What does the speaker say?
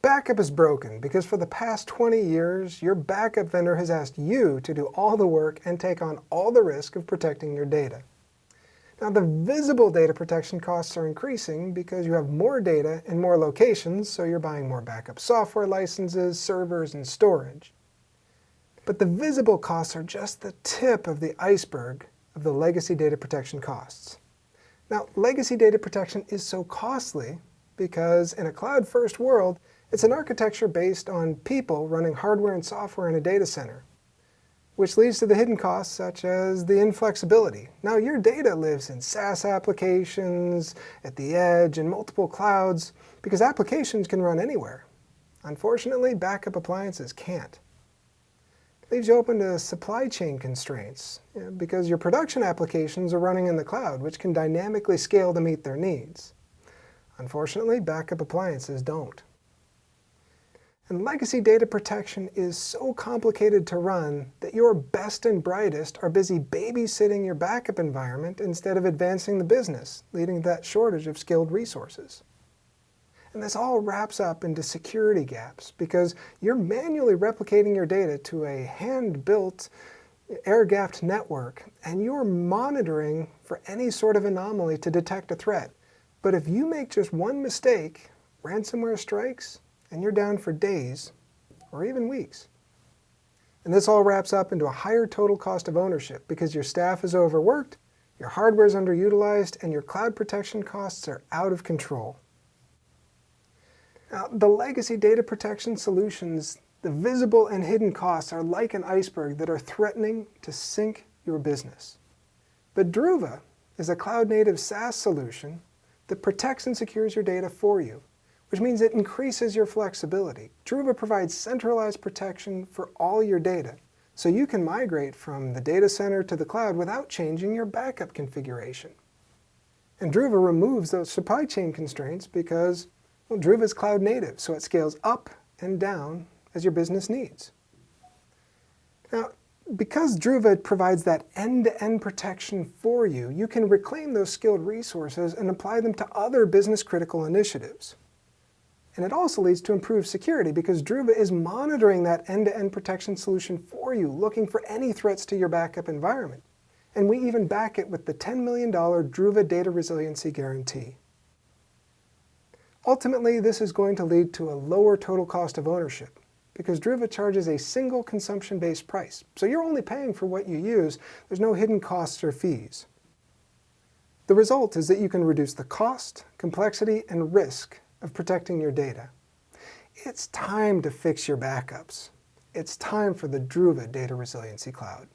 Backup is broken because for the past 20 years, your backup vendor has asked you to do all the work and take on all the risk of protecting your data. Now, the visible data protection costs are increasing because you have more data in more locations, so you're buying more backup software licenses, servers, and storage. But the visible costs are just the tip of the iceberg of the legacy data protection costs. Now, legacy data protection is so costly because in a cloud-first world, it's an architecture based on people running hardware and software in a data center, which leads to the hidden costs such as the inflexibility. Now, your data lives in SaaS applications, at the edge, in multiple clouds, because applications can run anywhere. Unfortunately, backup appliances can't. It leaves you open to supply chain constraints, because your production applications are running in the cloud, which can dynamically scale to meet their needs. Unfortunately, backup appliances don't. And legacy data protection is so complicated to run that your best and brightest are busy babysitting your backup environment instead of advancing the business, leading to that shortage of skilled resources. And this all wraps up into security gaps because you're manually replicating your data to a hand-built, air-gapped network, and you're monitoring for any sort of anomaly to detect a threat. But if you make just one mistake, ransomware strikes, and you're down for days or even weeks. And this all wraps up into a higher total cost of ownership because your staff is overworked, your hardware is underutilized, and your cloud protection costs are out of control. Now, the legacy data protection solutions, the visible and hidden costs are like an iceberg that are threatening to sink your business. But Druva is a cloud-native SaaS solution that protects and secures your data for you, which means it increases your flexibility. Druva provides centralized protection for all your data, so you can migrate from the data center to the cloud without changing your backup configuration. And Druva removes those supply chain constraints because, well, Druva is cloud native, so it scales up and down as your business needs. Now, because Druva provides that end-to-end protection for you, you can reclaim those skilled resources and apply them to other business-critical initiatives. And it also leads to improved security because Druva is monitoring that end-to-end protection solution for you, looking for any threats to your backup environment. And we even back it with the $10 million Druva Data Resiliency Guarantee. Ultimately, this is going to lead to a lower total cost of ownership because Druva charges a single consumption-based price. So you're only paying for what you use. There's no hidden costs or fees. The result is that you can reduce the cost, complexity, and risk of protecting your data. It's time to fix your backups. It's time for the Druva Data Resiliency Cloud.